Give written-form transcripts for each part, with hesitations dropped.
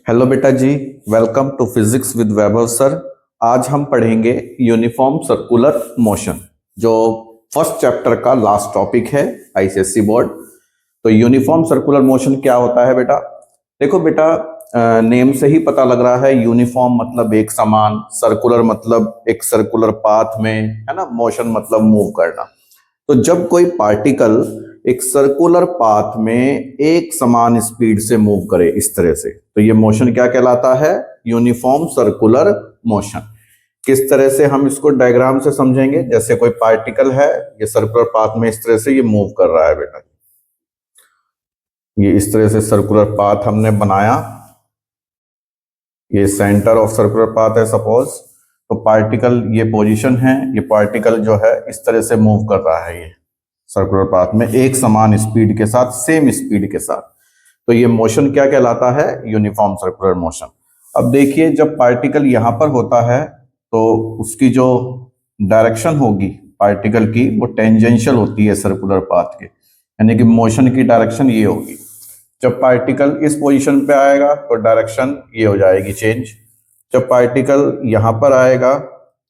Hello बेटा जी। Welcome to physics with Vaibhav sir. आज हम पढ़ेंगे यूनिफॉर्म सर्कुलर मोशन, जो फर्स्ट चैप्टर का लास्ट टॉपिक है आईसीएससी बोर्ड। तो यूनिफॉर्म सर्कुलर मोशन क्या होता है बेटा? देखो बेटा, नेम से ही पता लग रहा है। यूनिफॉर्म मतलब एक समान, सर्कुलर मतलब एक सर्कुलर पाथ में, है ना। मोशन मतलब मूव करना। तो जब कोई पार्टिकल एक सर्कुलर पाथ में एक समान स्पीड से मूव करे इस तरह से, तो ये मोशन क्या कहलाता है? Uniform circular motion. किस तरह से हम इसको डायग्राम से समझेंगे? जैसे कोई पार्टिकल है, ये सर्कुलर पाथ में इस तरह से ये मूव कर रहा है बेटा। ये इस तरह से सर्कुलर पाथ हमने बनाया। ये सेंटर ऑफ सर्कुलर पाथ है सपोज। तो पार्टिकल ये पोजीशन है, ये पार्टिकल जो है इस तरह से मूव कर रहा है ये सर्कुलर पाथ में एक समान स्पीड के साथ, सेम स्पीड के साथ। तो ये मोशन क्या कहलाता है? Uniform circular motion. अब देखिए, जब पार्टिकल यहां पर होता है तो उसकी जो डायरेक्शन होगी पार्टिकल की, वो टेंजेंशियल होती है सर्कुलर पाथ के, यानी कि मोशन की डायरेक्शन ये होगी। जब पार्टिकल इस पोजीशन पे आएगा तो डायरेक्शन ये हो जाएगी चेंज। जब पार्टिकल यहाँ पर आएगा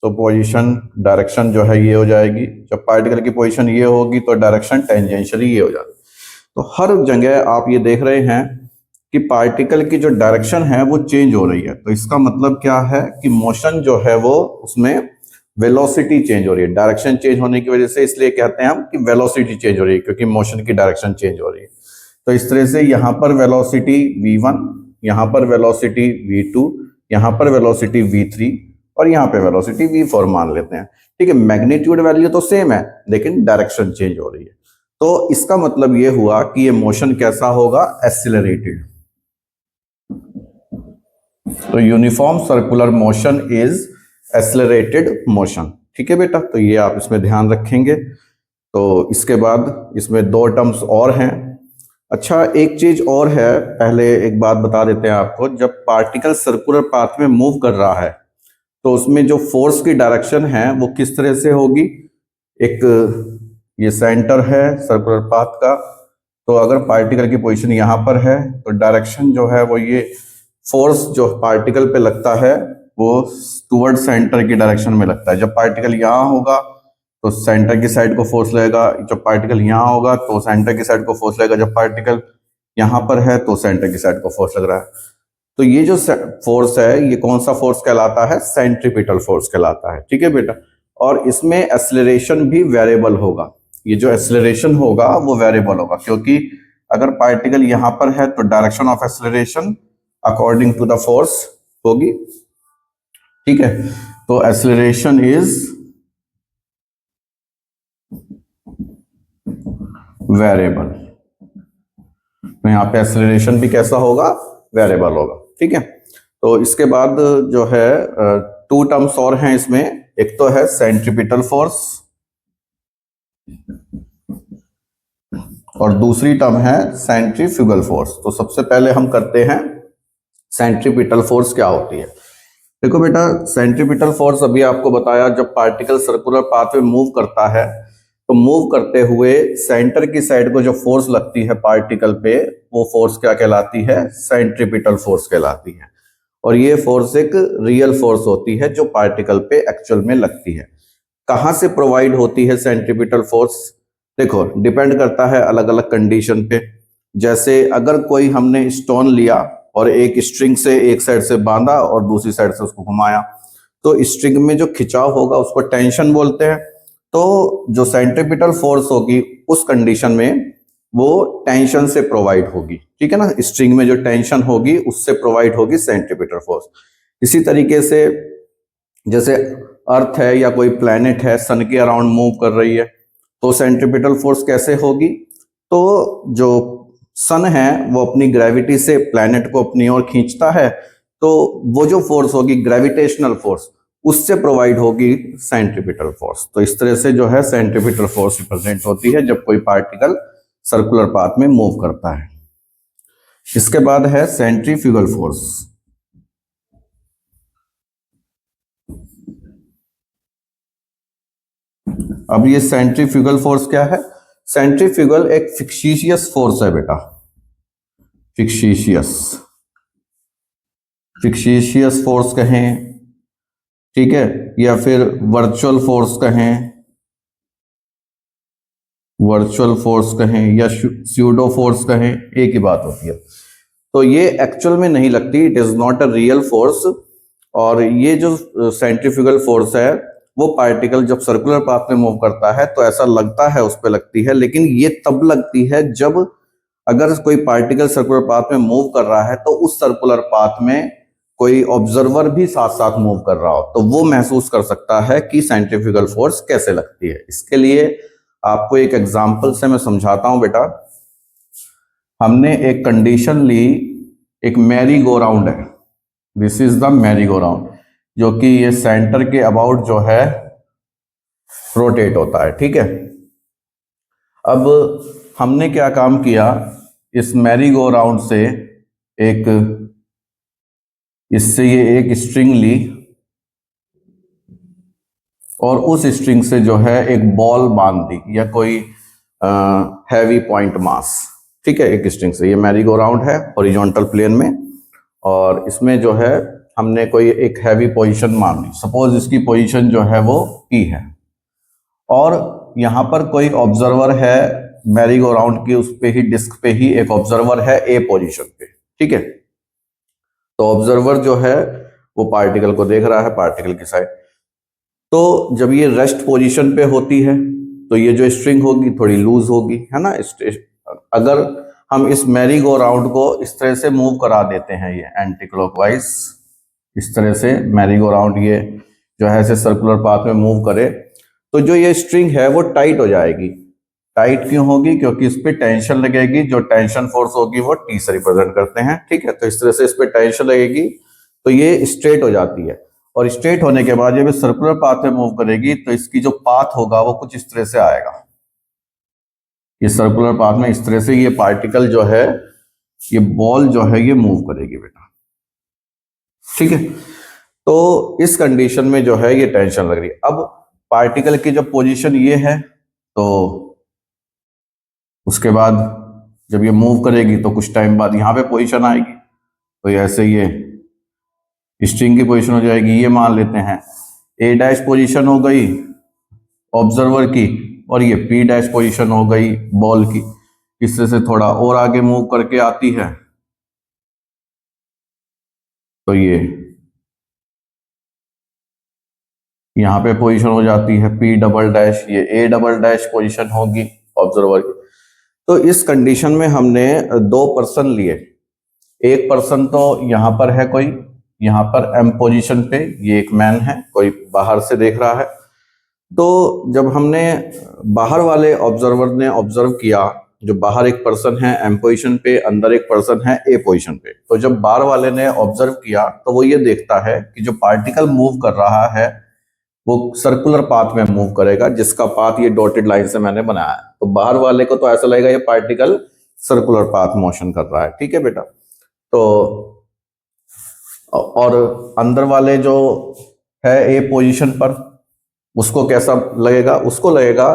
तो पोजीशन डायरेक्शन जो है ये हो जाएगी। जब पार्टिकल की पोजीशन ये होगी तो डायरेक्शन टेंजेंशियली ये हो जाएगी। तो हर जगह आप ये देख रहे हैं कि पार्टिकल की जो डायरेक्शन है वो चेंज हो रही है। तो इसका मतलब क्या है कि मोशन जो है वो, उसमें वेलोसिटी चेंज हो रही है। डायरेक्शन चेंज होने की वजह से, इसलिए कहते हैं हम कि वेलोसिटी चेंज हो रही है, क्योंकि मोशन की डायरेक्शन चेंज हो रही है। तो इस तरह से यहाँ पर वेलोसिटी v1, यहाँ पर वेलोसिटी v2, यहाँ पर वेलोसिटी v3 और यहाँ पे वेलोसिटी v4 मान लेते हैं। ठीक है, मैग्नीट्यूड वैल्यू तो सेम है लेकिन डायरेक्शन चेंज हो रही है। तो इसका मतलब ये हुआ कि ये मोशन कैसा होगा? एक्सिलरेटेड। तो uniform circular motion is accelerated motion. ठीक है बेटा, तो ये आप इसमें ध्यान रखेंगे। तो इसके बाद इसमें दो टर्म्स और हैं। अच्छा, एक चीज और है, पहले एक बात बता देते हैं आपको। जब पार्टिकल सर्कुलर पाथ में मूव कर रहा है तो उसमें जो फोर्स की डायरेक्शन है वो किस तरह से होगी? एक ये सेंटर है सर्कुलर पाथ का, तो अगर पार्टिकल की पोजीशन यहाँ पर है तो डायरेक्शन जो है वो, ये फोर्स जो पार्टिकल पे लगता है वो टुवर्ड सेंटर की डायरेक्शन में लगता है। जब पार्टिकल यहाँ होगा तो सेंटर की साइड को फोर्स लगेगा, जब पार्टिकल यहाँ होगा तो सेंटर की साइड को फोर्स लगेगा, जब पार्टिकल यहाँ पर है तो सेंटर की साइड को फोर्स लग रहा है। तो ये जो फोर्स है, ये कौन सा फोर्स कहलाता है? सेंट्रीपिटल फोर्स कहलाता है। ठीक है बेटा, और इसमें एक्सेलरेशन भी वेरिएबल होगा। ये जो एक्सेलरेशन होगा वो वेरिएबल होगा, क्योंकि अगर पार्टिकल यहाँ पर है तो direction of acceleration according to the force होगी। ठीक है, तो एक्सेलरेशन इज वेरिएबल। तो यहाँ पे एक्सेलरेशन भी कैसा होगा? वेरिएबल होगा। ठीक है, तो इसके बाद जो है टू टर्म्स और हैं इसमें। एक तो है सेंट्रीपिटल फोर्स और दूसरी टर्म है सेंट्रीफ्यूगल फोर्स। तो सबसे पहले हम करते हैं सेंट्रीपिटल फोर्स क्या होती है। देखो बेटा, सेंट्रीपिटल फोर्स अभी आपको बताया, जब पार्टिकल सर्कुलर पाथ में मूव करता है तो मूव करते हुए सेंटर की साइड को जो फोर्स लगती है पार्टिकल पे, वो फोर्स क्या कहलाती है? सेंट्रीपिटल फोर्स कहलाती है। और ये फोर्स एक रियल फोर्स होती है जो पार्टिकल पे एक्चुअल में लगती है। कहाँ से प्रोवाइड होती है सेंट्रीपिटल फोर्स? देखो, डिपेंड करता है अलग अलग कंडीशन पे। जैसे अगर कोई हमने स्टोन लिया और एक स्ट्रिंग से एक साइड से बांधा और दूसरी साइड से उसको घुमाया, तो स्ट्रिंग में जो खिंचाव होगा उसको टेंशन बोलते हैं। तो जो सेंट्रीपिटल फोर्स होगी उस कंडीशन में वो टेंशन से प्रोवाइड होगी। ठीक है ना, स्ट्रिंग में जो टेंशन होगी उससे प्रोवाइड होगी सेंट्रीपिटल फोर्स। इसी तरीके से जैसे अर्थ है या कोई प्लैनेट है, सन के अराउंड मूव कर रही है, तो सेंट्रीपिटल फोर्स कैसे होगी? तो जो सन है वो अपनी ग्रेविटी से प्लैनेट को अपनी ओर खींचता है, तो वो जो फोर्स होगी ग्रेविटेशनल फोर्स, उससे प्रोवाइड होगी सेंट्रीपिटल फोर्स। तो इस तरह से जो है सेंट्रीपिटल फोर्स रिप्रेजेंट होती है जब कोई पार्टिकल सर्कुलर पाथ में मूव करता है। इसके बाद है सेंट्रीफ्यूगल फोर्स। अब ये सेंट्रीफ्यूगल फोर्स क्या है? सेंट्रीफ्यूगल एक फिक्सिशियस फोर्स है बेटा, फिक्सिशियस। फिक्सिशियस फोर्स कहें, ठीक है, या फिर वर्चुअल फोर्स कहें, वर्चुअल फोर्स कहें या स्यूडो फोर्स कहें, एक ही बात होती है। तो ये एक्चुअल में नहीं लगती, it is not a real force. और ये जो सेंट्रीफ्यूगल फोर्स है वो पार्टिकल जब सर्कुलर पाथ में मूव करता है तो ऐसा लगता है उस पर लगती है, लेकिन ये तब लगती है जब अगर कोई पार्टिकल सर्कुलर पाथ में मूव कर रहा है तो उस सर्कुलर पाथ में कोई ऑब्जर्वर भी साथ साथ मूव कर रहा हो, तो वो महसूस कर सकता है कि सेंट्रीफ्यूगल फोर्स कैसे लगती है। इसके लिए आपको एक एग्जांपल से मैं समझाता हूं बेटा। हमने एक कंडीशन ली, एक मैरी गो राउंड है, this is the merry go round, जो कि ये सेंटर के अबाउट जो है रोटेट होता है, ठीक है। अब हमने क्या काम किया, इस मैरी गो राउंड से एक, इससे ये एक स्ट्रिंग ली और उस स्ट्रिंग से जो है एक बॉल बांध दी या कोई हैवी पॉइंट मास, ठीक है, एक स्ट्रिंग से। ये मैरी गो राउंड है हॉरिजॉन्टल प्लेन में, और इसमें जो है हमने कोई एक हैवी पोजीशन मान ली, सपोज इसकी पोजीशन जो है वो P है, और यहां पर कोई ऑब्जर्वर है मैरी गो राउंड की, उस पे ही डिस्क पे ही एक ऑब्जर्वर है A पोजीशन पे, ठीक है। तो ऑब्जर्वर जो है वो पार्टिकल को देख रहा है, पार्टिकल की साइड। तो जब ये रेस्ट पोजीशन पे होती है तो ये जो स्ट्रिंग होगी थोड़ी लूज होगी, है ना। अगर हम इस मैरी गो राउंड को इस तरह से मूव करा देते हैं, ये एंटी क्लॉकवाइज, इस तरह से मैरी गो राउंड ये जो है ऐसे सर्कुलर पाथ में मूव करे, तो जो ये स्ट्रिंग है वो टाइट हो जाएगी। टाइट क्यों होगी? क्योंकि इस पे टेंशन लगेगी, जो टेंशन फोर्स होगी वो T से रिप्रेजेंट करते हैं, ठीक है। तो इस तरह से इस पे टेंशन लगेगी तो ये स्ट्रेट हो जाती है, और स्ट्रेट होने के बाद जब ये सर्कुलर पाथ में मूव करेगी तो इसकी जो पाथ होगा वो कुछ इस तरह से आएगा। ये सर्कुलर पाथ में इस तरह से ये पार्टिकल जो है, ये बॉल जो है ये मूव करेगी बेटा, ठीक है। तो इस कंडीशन में जो है ये टेंशन लग रही है। अब पार्टिकल की जब पोजीशन ये है तो उसके बाद जब ये मूव करेगी तो कुछ टाइम बाद यहाँ पे पोजीशन आएगी, तो ऐसे ये स्ट्रिंग की पोजीशन हो जाएगी, ये मान लेते हैं A डैश पोजीशन हो गई ऑब्जर्वर की, और ये P डैश पोजीशन हो गई बॉल की। इस तरह से थोड़ा और आगे मूव करके आती है तो ये यहाँ पे पोजीशन हो जाती है P डबल डैश, ये A डबल डैश पोजीशन होगी ऑब्जर्वर की। तो इस कंडीशन में हमने दो पर्सन लिए, एक पर्सन तो यहाँ पर है कोई, यहाँ पर M पोजीशन पे ये एक मैन है, कोई बाहर से देख रहा है। तो जब हमने बाहर वाले ऑब्जर्वर ने ऑब्जर्व किया, जो बाहर एक पर्सन है M पोजीशन पे, अंदर एक पर्सन है A पोजीशन पे, तो जब बाहर वाले ने ऑब्जर्व किया तो वो ये देखता है कि जो पार्टिकल मूव कर रहा है वो सर्कुलर पाथ में मूव करेगा, जिसका पाथ ये डॉटेड लाइन से मैंने बनाया है। तो बाहर वाले को तो ऐसा लगेगा ये पार्टिकल सर्कुलर पाथ मोशन कर रहा है, ठीक है बेटा। तो और अंदर वाले जो है ए पोजीशन पर, उसको कैसा लगेगा? उसको लगेगा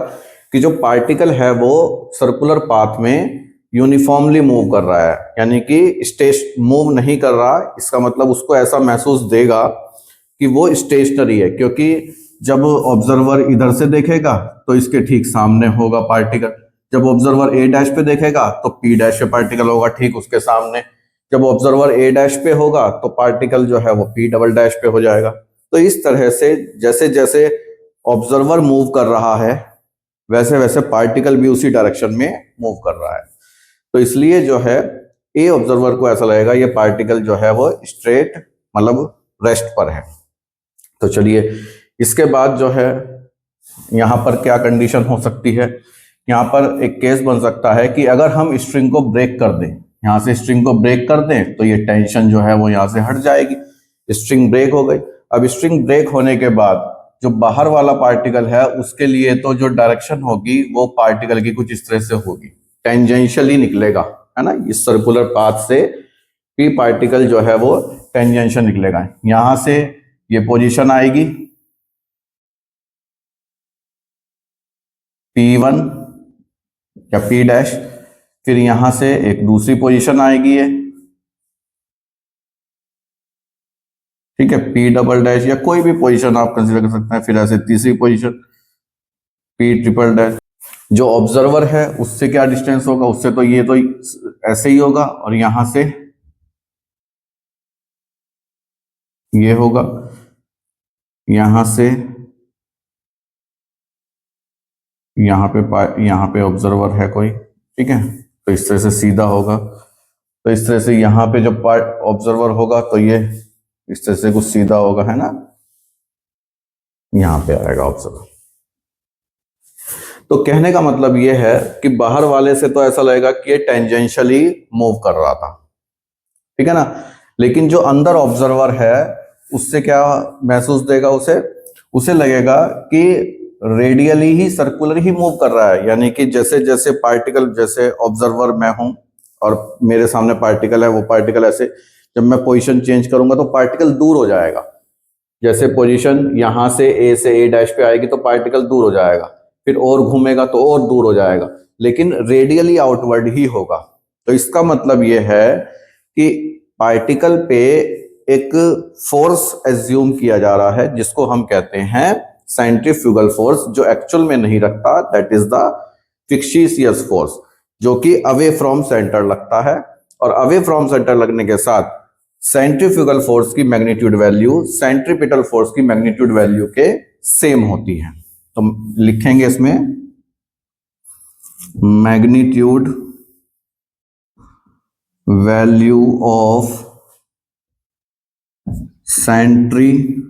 कि जो पार्टिकल है वो सर्कुलर पाथ में यूनिफॉर्मली मूव कर रहा है, यानी कि स्टेश मूव नहीं कर रहा। इसका मतलब उसको ऐसा महसूस देगा कि वो स्टेशनरी है, क्योंकि जब ऑब्जर्वर इधर से देखेगा तो इसके ठीक सामने होगा पार्टिकल, जब ऑब्जर्वर ए डैश पे देखेगा तो पी डैश पे पार्टिकल होगा ठीक उसके सामने, जब ऑब्जर्वर ए डैश पे होगा तो पार्टिकल जो है वो पी डबल डैश पे हो जाएगा। तो इस तरह से जैसे जैसे ऑब्जर्वर मूव कर रहा है वैसे वैसे पार्टिकल भी उसी डायरेक्शन में मूव कर रहा है। तो इसलिए जो है ए ऑब्जर्वर को ऐसा लगेगा ये पार्टिकल जो है वो स्ट्रेट मतलब रेस्ट पर है। तो चलिए इसके बाद जो है यहाँ पर क्या कंडीशन हो सकती है, यहाँ पर एक केस बन सकता है कि अगर हम स्ट्रिंग को ब्रेक कर दें, यहाँ से स्ट्रिंग को ब्रेक कर दें तो ये टेंशन जो है वो यहाँ से हट जाएगी, स्ट्रिंग ब्रेक हो गई। अब स्ट्रिंग ब्रेक होने के बाद जो बाहर वाला पार्टिकल है उसके लिए तो जो डायरेक्शन होगी वो पार्टिकल की कुछ इस तरह से होगी, टेंजेंशियली निकलेगा, है ना। इस सर्कुलर पाथ से पी पार्टिकल जो है वो टेंजेंशियल निकलेगा। यहां से ये पोजीशन आएगी P1 या P डैश, फिर यहां से एक दूसरी पोजीशन आएगी ये ठीक है, पी डबल डैश या कोई भी पोजीशन आप कंसीडर कर सकते हैं। फिर ऐसे तीसरी पोजीशन पी ट्रिपल डैश। जो ऑब्जर्वर है उससे क्या डिस्टेंस होगा, उससे तो ये तो ऐसे ही होगा, और यहां से ये होगा, यहां से यहां पे ऑब्जर्वर है कोई, ठीक है, तो इस तरह से सीधा होगा। तो इस तरह से यहां पे जब ऑब्जर्वर होगा तो ये इस तरह से कुछ सीधा होगा, है ना, यहां पे आएगा ऑब्जर्वर। तो कहने का मतलब ये है कि बाहर वाले से तो ऐसा लगेगा कि ये टेंजेंशियली मूव कर रहा था, ठीक है ना, लेकिन जो अंदर ऑब्जर्वर है उससे क्या महसूस देगा, उसे उसे लगेगा कि रेडियली ही सर्कुलर ही मूव कर रहा है। यानी कि जैसे जैसे पार्टिकल, जैसे ऑब्जर्वर मैं हूं और मेरे सामने पार्टिकल है, वो पार्टिकल ऐसे जब मैं पोजीशन चेंज करूंगा तो पार्टिकल दूर हो जाएगा। जैसे पोजीशन यहां से ए डैश पे आएगी तो पार्टिकल दूर हो जाएगा, फिर और घूमेगा तो और दूर हो जाएगा, लेकिन रेडियली आउटवर्ड ही होगा। तो इसका मतलब यह है कि पार्टिकल पे एक फोर्स एज्यूम किया जा रहा है जिसको हम कहते हैं सेंट्रीफ्यूगल फोर्स, जो एक्चुअल में नहीं रखता, दैट इज द फिक्सियस फोर्स, जो कि अवे फ्रॉम सेंटर लगता है। और अवे फ्रॉम सेंटर लगने के साथ सेंट्रीफ्यूगल फोर्स की मैग्नीट्यूड वैल्यू सेंट्रीपिटल फोर्स की मैग्नीट्यूड वैल्यू के सेम होती है। तो लिखेंगे इसमें magnitude value of centripetal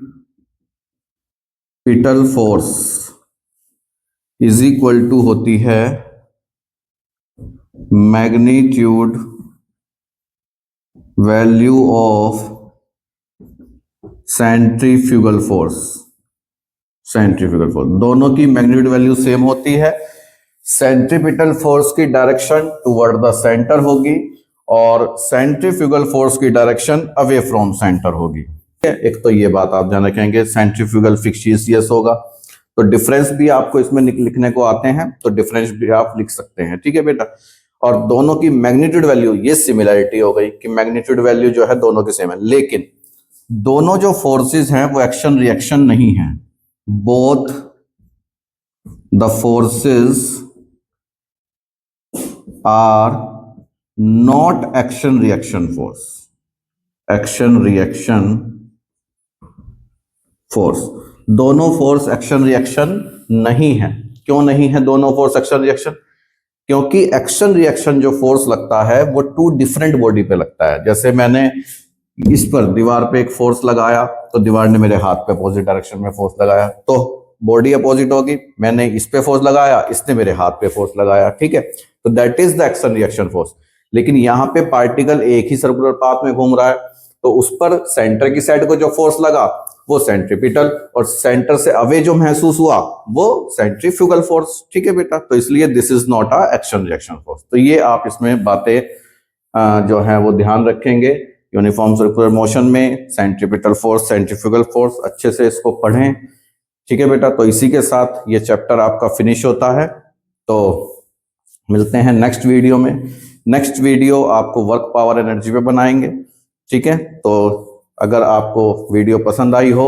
force is equal to होती है magnitude value of centrifugal force. Centrifugal force दोनों की मैग्नीट्यूड वैल्यू सेम होती है। सेंट्रीपिटल फोर्स की डायरेक्शन टुवर्ड द सेंटर होगी और सेंट्रीफ्यूगल फोर्स की डायरेक्शन अवे फ्रॉम सेंटर होगी। एक तो ये बात आप ध्यान रखेंगे, सेंट्रीफ्यूगल फिक्सियस होगा। तो डिफरेंस भी आपको इसमें लिखने को आते हैं, तो डिफरेंस भी आप लिख सकते हैं, ठीक है बेटा। और दोनों की मैग्नीट्यूड वैल्यू, ये सिमिलरिटी हो गई कि मैग्नीट्यूड वैल्यू जो है दोनों की सेम है, लेकिन दोनों जो फोर्सेस हैं वो एक्शन रिएक्शन नहीं है। Both the forces are not action reaction force. Action reaction force, दोनों फोर्स एक्शन रिएक्शन नहीं है। क्यों नहीं है दोनों फोर्स एक्शन रिएक्शन? क्योंकि एक्शन रिएक्शन जो फोर्स लगता है वो टू डिफरेंट बॉडी पे लगता है। जैसे मैंने इस पर दीवार पे एक फोर्स लगाया तो दीवार ने मेरे हाथ पे अपोजिट डायरेक्शन में फोर्स लगाया, तो बॉडी अपोजिट होगी। मैंने इस पे फोर्स लगाया, इसने मेरे हाथ पे फोर्स लगाया, ठीक है, तो that is the action reaction force. लेकिन यहाँ पे पार्टिकल एक ही सर्कुलर पाथ में घूम रहा है, तो उस पर सेंटर की साइड को जो फोर्स लगा वो सेंट्रीपिटल, और सेंटर से अवे जो महसूस हुआ वो सेंट्रीफ्यूगल फोर्स, ठीक है बेटा। तो इसलिए this is not a action reaction force. तो ये आप इसमें बातें जो है वो ध्यान रखेंगे। यूनिफॉर्म सर्कुलर मोशन में सेंट्रीपिटल फोर्स, सेंट्रीफ्यूगल फोर्स, अच्छे से इसको पढ़ें, ठीक है बेटा। तो इसी के साथ ये चैप्टर आपका फिनिश होता है। तो मिलते हैं नेक्स्ट वीडियो में। नेक्स्ट वीडियो आपको वर्क पावर एनर्जी पे बनाएंगे, ठीक है। तो अगर आपको वीडियो पसंद आई हो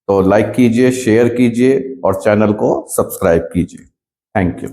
तो लाइक कीजिए, शेयर कीजिए और चैनल को सब्सक्राइब कीजिए। Thank you.